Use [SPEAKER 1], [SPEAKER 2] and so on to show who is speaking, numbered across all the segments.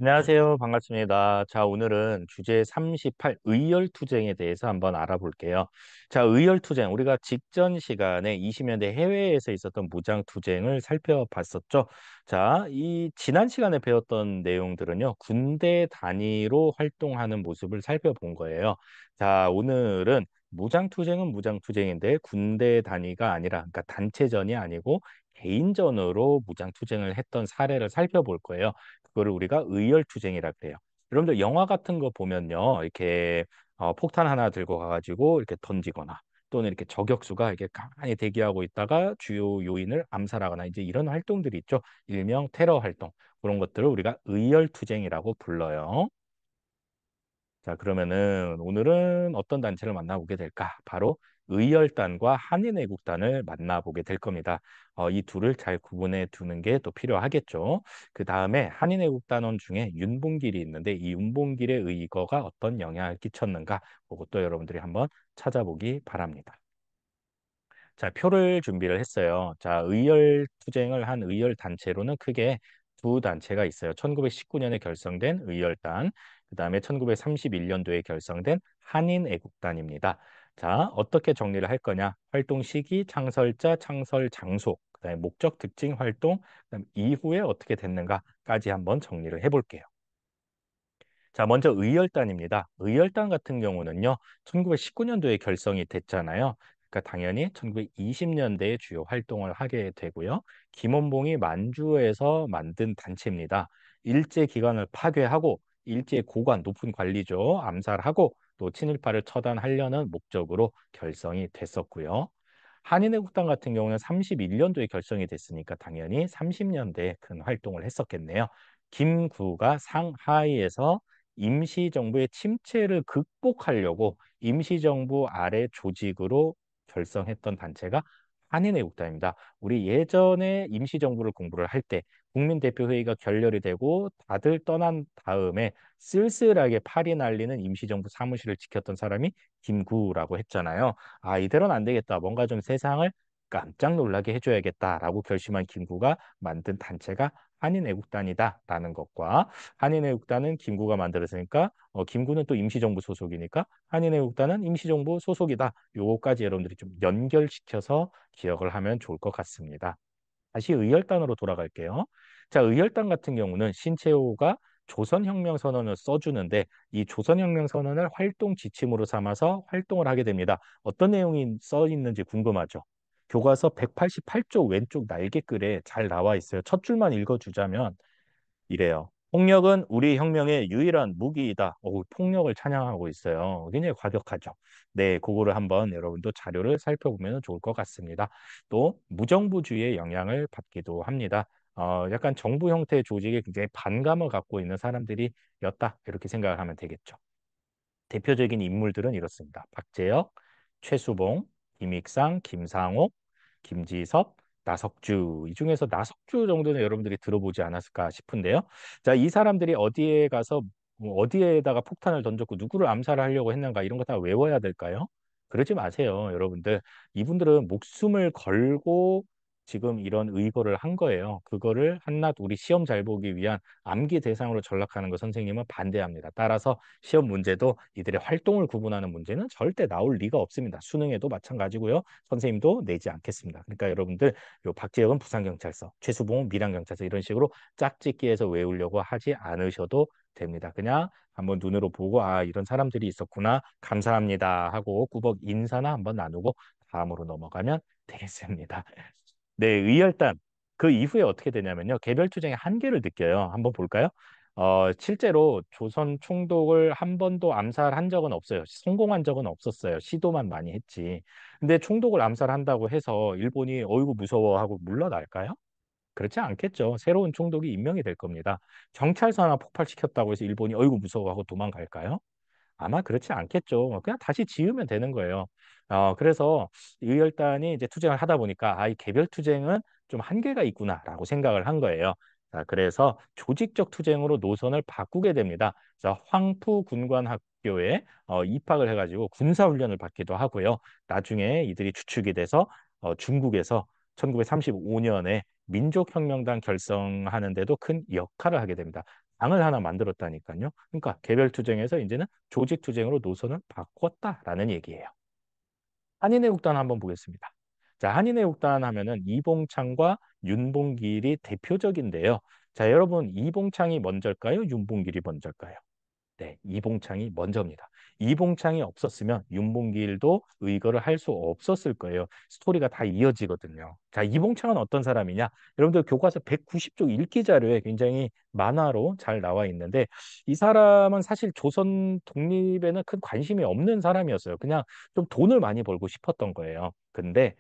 [SPEAKER 1] 안녕하세요. 반갑습니다. 자, 오늘은 주제 38 의열투쟁에 대해서 한번 알아볼게요. 자, 의열투쟁. 우리가 직전 시간에 20년대 해외에서 있었던 무장투쟁을 살펴봤었죠. 자, 이 지난 시간에 배웠던 내용들은요, 군대 단위로 활동하는 모습을 살펴본 거예요. 자, 오늘은 무장투쟁은 무장투쟁인데 군대 단위가 아니라, 그러니까 단체전이 아니고 개인전으로 무장투쟁을 했던 사례를 살펴볼 거예요. 그거를 우리가 의열투쟁이라 그래요. 여러분들 영화 같은 거 보면요. 이렇게 폭탄 하나 들고 가가지고 이렇게 던지거나 또는 이렇게 저격수가 이렇게 가만히 대기하고 있다가 주요 요인을 암살하거나 이제 이런 활동들이 있죠. 일명 테러 활동. 그런 것들을 우리가 의열투쟁이라고 불러요. 자, 그러면은 오늘은 어떤 단체를 만나보게 될까? 바로 의열단과 한인애국단을 만나보게 될 겁니다. 이 둘을 잘 구분해 두는 게 또 필요하겠죠. 그 다음에 한인애국단원 중에 윤봉길이 있는데 이 윤봉길의 의거가 어떤 영향을 끼쳤는가? 그것도 여러분들이 한번 찾아보기 바랍니다. 자, 표를 준비를 했어요. 자, 의열 투쟁을 한 의열 단체로는 크게 두 단체가 있어요. 1919년에 결성된 의열단, 그다음에 1931년도에 결성된 한인애국단입니다. 자, 어떻게 정리를 할 거냐? 활동 시기, 창설자, 창설 장소, 그다음에 목적, 특징, 활동, 그다음 이후에 어떻게 됐는가까지 한번 정리를 해볼게요. 자, 먼저 의열단입니다. 의열단 같은 경우는요, 1919년도에 결성이 됐잖아요. 그러니까 당연히 1920년대에 주요 활동을 하게 되고요. 김원봉이 만주에서 만든 단체입니다. 일제 기관을 파괴하고 일제 고관, 높은 관리죠. 암살하고 또 친일파를 처단하려는 목적으로 결성이 됐었고요. 한인애국당 같은 경우는 31년도에 결성이 됐으니까 당연히 30년대에 큰 활동을 했었겠네요. 김구가 상하이에서 임시정부의 침체를 극복하려고 임시정부 아래 조직으로 결성했던 단체가 한인애국단입니다. 우리 예전에 임시정부를 공부를 할 때 국민대표회의가 결렬이 되고 다들 떠난 다음에 쓸쓸하게 팔이 날리는 임시정부 사무실을 지켰던 사람이 김구라고 했잖아요. 아, 이대로는 안 되겠다. 뭔가 좀 세상을 깜짝 놀라게 해줘야겠다라고 결심한 김구가 만든 단체가 한인애국단이다라는 것과 한인애국단은 김구가 만들었으니까 김구는 또 임시정부 소속이니까 한인애국단은 임시정부 소속이다. 요거까지 여러분들이 좀 연결시켜서 기억을 하면 좋을 것 같습니다. 다시 의열단으로 돌아갈게요. 자, 의열단 같은 경우는 신채호가 조선혁명선언을 써주는데 이 조선혁명선언을 활동 지침으로 삼아서 활동을 하게 됩니다. 어떤 내용이 써 있는지 궁금하죠? 교과서 188쪽 왼쪽 날개글에 잘 나와 있어요. 첫 줄만 읽어주자면 이래요. 폭력은 우리 혁명의 유일한 무기이다. 폭력을 찬양하고 있어요. 굉장히 과격하죠. 네, 그거를 한번 여러분도 자료를 살펴보면 좋을 것 같습니다. 또 무정부주의의 영향을 받기도 합니다. 약간 정부 형태의 조직에 굉장히 반감을 갖고 있는 사람들이었다. 이렇게 생각을 하면 되겠죠. 대표적인 인물들은 이렇습니다. 박재혁, 최수봉, 김익상, 김상옥, 김지섭, 나석주. 이 중에서 나석주 정도는 여러분들이 들어보지 않았을까 싶은데요. 자, 이 사람들이 어디에 가서 뭐 어디에다가 폭탄을 던졌고 누구를 암살하려고 했는가 이런 거 다 외워야 될까요? 그러지 마세요, 여러분들. 이분들은 목숨을 걸고 지금 이런 의거를 한 거예요. 그거를 한낱 우리 시험 잘 보기 위한 암기 대상으로 전락하는 거 선생님은 반대합니다. 따라서 시험 문제도 이들의 활동을 구분하는 문제는 절대 나올 리가 없습니다. 수능에도 마찬가지고요. 선생님도 내지 않겠습니다. 그러니까 여러분들 요 박재혁은 부산경찰서, 최수봉은 밀양경찰서 이런 식으로 짝짓기해서 외우려고 하지 않으셔도 됩니다. 그냥 한번 눈으로 보고 아 이런 사람들이 있었구나 감사합니다 하고 꾸벅 인사나 한번 나누고 다음으로 넘어가면 되겠습니다. 네, 의열단. 그 이후에 어떻게 되냐면요. 개별 투쟁의 한계를 느껴요. 한번 볼까요? 실제로 조선 총독을 한 번도 암살한 적은 없어요. 성공한 적은 없었어요. 시도만 많이 했지. 근데 총독을 암살한다고 해서 일본이 어이구 무서워하고 물러날까요? 그렇지 않겠죠. 새로운 총독이 임명이 될 겁니다. 경찰서 하나 폭발시켰다고 해서 일본이 어이구 무서워하고 도망갈까요? 아마 그렇지 않겠죠. 그냥 다시 지으면 되는 거예요. 그래서 의열단이 이제 투쟁을 하다 보니까 이 개별 투쟁은 좀 한계가 있구나라고 생각을 한 거예요. 자, 그래서 조직적 투쟁으로 노선을 바꾸게 됩니다. 그래서 황푸 군관학교에 입학을 해가지고 군사훈련을 받기도 하고요. 나중에 이들이 주축이 돼서 중국에서 1935년에 민족혁명당 결성하는 데도 큰 역할을 하게 됩니다. 당을 하나 만들었다니까요. 그러니까 개별 투쟁에서 이제는 조직 투쟁으로 노선을 바꿨다라는 얘기예요. 한인애국단 한번 보겠습니다. 자, 한인애국단 하면은 이봉창과 윤봉길이 대표적인데요. 자, 여러분 이봉창이 먼저일까요? 윤봉길이 먼저일까요? 네, 이봉창이 먼저입니다. 이봉창이 없었으면 윤봉길도 의거를 할 수 없었을 거예요. 스토리가 다 이어지거든요. 자, 이봉창은 어떤 사람이냐? 여러분들 교과서 190쪽 읽기 자료에 굉장히 만화로 잘 나와 있는데 이 사람은 사실 조선 독립에는 큰 관심이 없는 사람이었어요. 그냥 좀 돈을 많이 벌고 싶었던 거예요. 근데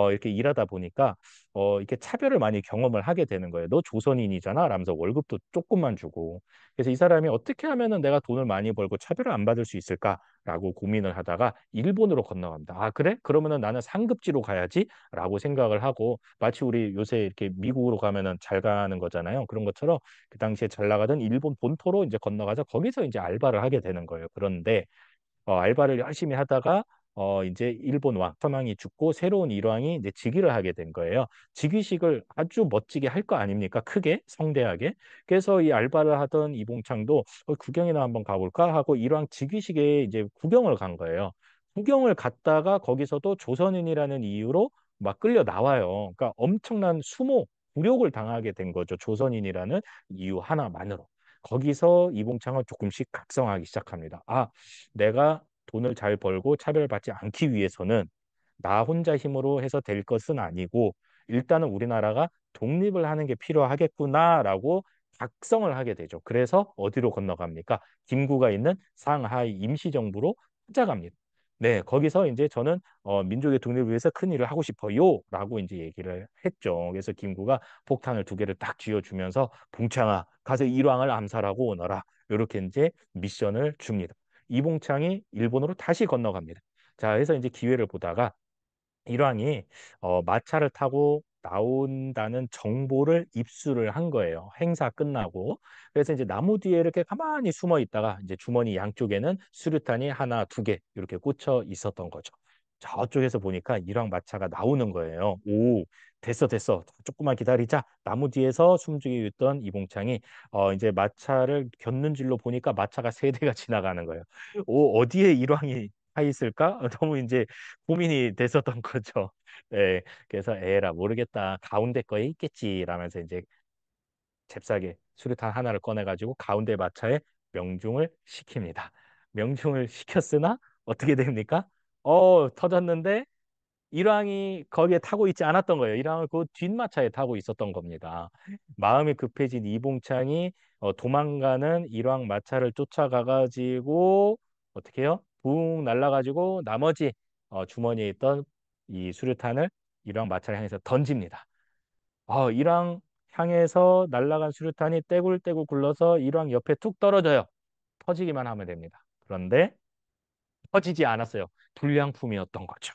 [SPEAKER 1] 이렇게 일하다 보니까 이렇게 차별을 많이 경험을 하게 되는 거예요. 너 조선인이잖아? 라면서 월급도 조금만 주고. 그래서 이 사람이 어떻게 하면은 내가 돈을 많이 벌고 차별을 안 받을 수 있을까라고 고민을 하다가 일본으로 건너갑니다. 아, 그래? 그러면은 나는 상급지로 가야지라고 생각을 하고 마치 우리 요새 이렇게 미국으로 가면은 잘 가는 거잖아요. 그런 것처럼 그 당시에 잘 나가던 일본 본토로 이제 건너가서 거기서 이제 알바를 하게 되는 거예요. 그런데 알바를 열심히 하다가 이제 일본 왕 천황이 죽고 새로운 일왕이 이제 즉위를 하게 된 거예요. 즉위식을 아주 멋지게 할 거 아닙니까? 크게 성대하게. 그래서 이 알바를 하던 이봉창도 구경이나 한번 가볼까 하고 일왕 즉위식에 이제 구경을 간 거예요. 구경을 갔다가 거기서도 조선인이라는 이유로 막 끌려 나와요. 그러니까 엄청난 수모, 굴욕을 당하게 된 거죠. 조선인이라는 이유 하나만으로. 거기서 이봉창은 조금씩 각성하기 시작합니다. 아, 내가 돈을 잘 벌고 차별받지 않기 위해서는 나 혼자 힘으로 해서 될 것은 아니고 일단은 우리나라가 독립을 하는 게 필요하겠구나라고 각성을 하게 되죠. 그래서 어디로 건너갑니까? 김구가 있는 상하이 임시정부로 찾아갑니다. 네, 거기서 이제 저는 민족의 독립을 위해서 큰 일을 하고 싶어요라고 이제 얘기를 했죠. 그래서 김구가 폭탄을 두 개를 딱 쥐어주면서 봉창아 가서 일왕을 암살하고 오너라. 이렇게 이제 미션을 줍니다. 이봉창이 일본으로 다시 건너갑니다. 자, 그래서 이제 기회를 보다가 일왕이 마차를 타고 나온다는 정보를 입수를 한 거예요. 행사 끝나고. 그래서 이제 나무 뒤에 이렇게 가만히 숨어 있다가 이제 주머니 양쪽에는 수류탄이 하나, 두 개 이렇게 꽂혀 있었던 거죠. 저쪽에서 보니까 일왕 마차가 나오는 거예요. 오, 됐어, 됐어. 조금만 기다리자. 나무 뒤에서 숨죽이고 있던 이봉창이 이제 마차를 곁는 줄로 보니까 마차가 세 대가 지나가는 거예요. 오, 어디에 일왕이 타 있을까? 너무 이제 고민이 됐었던 거죠. 네, 그래서 에라 모르겠다. 가운데 거에 있겠지. 라면서 이제 잽싸게 수류탄 하나를 꺼내가지고 가운데 마차에 명중을 시킵니다. 명중을 시켰으나 어떻게 됩니까? 터졌는데 일왕이 거기에 타고 있지 않았던 거예요. 일왕을 그 뒷마차에 타고 있었던 겁니다. 마음이 급해진 이봉창이 도망가는 일왕 마차를 쫓아가가지고 어떻게 해요? 붕 날라가지고 나머지 주머니에 있던 이 수류탄을 일왕 마차를 향해서 던집니다. 일왕 향해서 날아간 수류탄이 떼굴떼굴 굴러서 일왕 옆에 툭 떨어져요. 터지기만 하면 됩니다. 그런데 터지지 않았어요. 불량품이었던 거죠.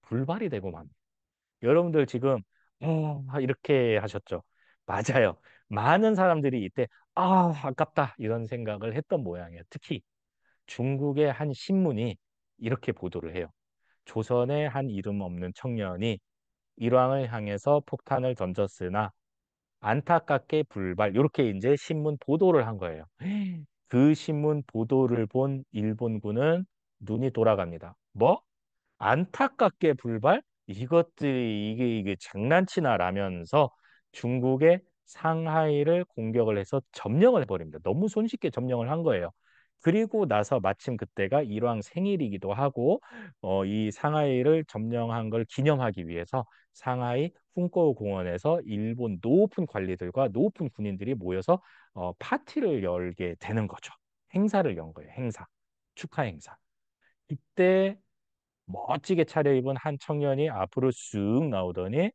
[SPEAKER 1] 불발이 되고 맙니다. 여러분들 지금 이렇게 하셨죠? 맞아요. 많은 사람들이 이때 아깝다 이런 생각을 했던 모양이에요. 특히 중국의 한 신문이 이렇게 보도를 해요. 조선의 한 이름 없는 청년이 일왕을 향해서 폭탄을 던졌으나 안타깝게 불발 이렇게 이제 신문 보도를 한 거예요. 그 신문 보도를 본 일본군은 눈이 돌아갑니다. 뭐? 안타깝게 불발? 이것들이 이게 장난치나 라면서 중국의 상하이를 공격을 해서 점령을 해버립니다. 너무 손쉽게 점령을 한 거예요. 그리고 나서 마침 그때가 일왕 생일이기도 하고 이 상하이를 점령한 걸 기념하기 위해서 상하이 훈꺼우 공원에서 일본 높은 관리들과 높은 군인들이 모여서 파티를 열게 되는 거죠. 행사를 연 거예요. 행사. 축하 행사. 이때 멋지게 차려입은 한 청년이 앞으로 쑥 나오더니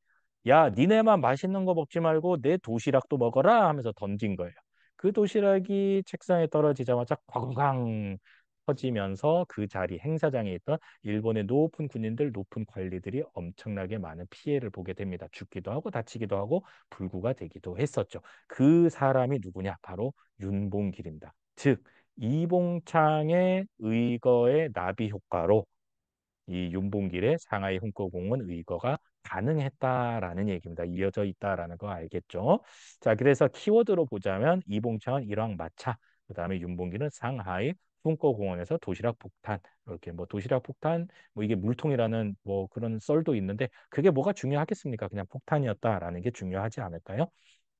[SPEAKER 1] 야, 니네만 맛있는 거 먹지 말고 내 도시락도 먹어라 하면서 던진 거예요. 그 도시락이 책상에 떨어지자마자 꽝꽝 터지면서 그 자리 행사장에 있던 일본의 높은 군인들, 높은 관리들이 엄청나게 많은 피해를 보게 됩니다. 죽기도 하고 다치기도 하고 불구가 되기도 했었죠. 그 사람이 누구냐? 바로 윤봉길입니다. 즉, 이봉창의 의거의 나비 효과로 이 윤봉길의 상하이 hun커공원 의거가 가능했다라는 얘기입니다. 이어져 있다라는 거 알겠죠? 자, 그래서 키워드로 보자면 이봉창은 일왕마차, 그다음에 윤봉길은 상하이 funk고공원에서 도시락 폭탄. 이렇게 뭐 도시락 폭탄, 뭐 이게 물통이라는 뭐 그런 썰도 있는데 그게 뭐가 중요하겠습니까? 그냥 폭탄이었다라는 게 중요하지 않을까요?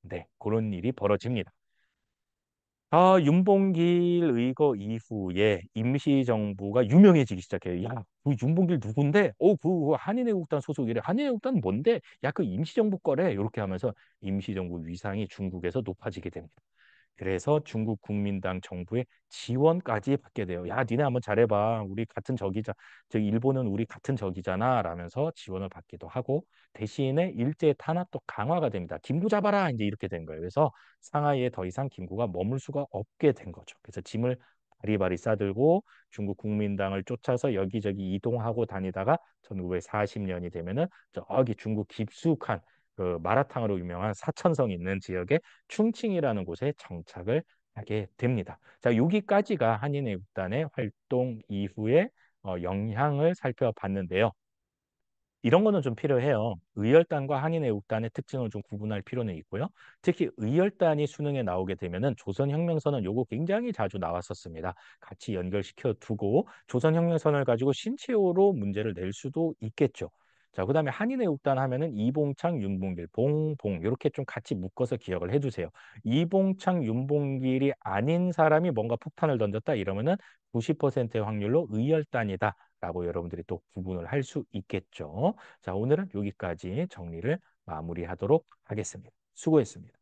[SPEAKER 1] 네, 그런 일이 벌어집니다. 윤봉길 의거 이후에 임시정부가 유명해지기 시작해요. 야, 그 윤봉길 누군데? 그 한인애국단 소속이래. 한인애국단 뭔데? 야, 그 임시정부 거래. 이렇게 하면서 임시정부 위상이 중국에서 높아지게 됩니다. 그래서 중국 국민당 정부의 지원까지 받게 돼요. 야, 니네 한번 잘해봐. 우리 같은 적이자, 저 일본은 우리 같은 적이잖아. 라면서 지원을 받기도 하고 대신에 일제 탄압도 강화가 됩니다. 김구 잡아라. 이제 이렇게 된 거예요. 그래서 상하이에 더 이상 김구가 머물 수가 없게 된 거죠. 그래서 짐을 바리바리 싸들고 중국 국민당을 쫓아서 여기저기 이동하고 다니다가 1940년이 되면은 저기 중국 깊숙한 그 마라탕으로 유명한 사천성 있는 지역에 충칭이라는 곳에 정착을 하게 됩니다. 자, 여기까지가 한인애국단의 활동 이후에 영향을 살펴봤는데요. 이런 거는 좀 필요해요. 의열단과 한인애국단의 특징을 좀 구분할 필요는 있고요. 특히 의열단이 수능에 나오게 되면은 조선혁명선언 요거 굉장히 자주 나왔었습니다. 같이 연결시켜 두고 조선혁명선을 가지고 신체호로 문제를 낼 수도 있겠죠. 자, 그다음에 한인애국단 하면은 이봉창, 윤봉길, 봉 이렇게 좀 같이 묶어서 기억을 해두세요. 이봉창, 윤봉길이 아닌 사람이 뭔가 폭탄을 던졌다 이러면은 90%의 확률로 의열단이다. 라고 여러분들이 또 구분을 할 수 있겠죠. 자, 오늘은 여기까지 정리를 마무리하도록 하겠습니다. 수고했습니다.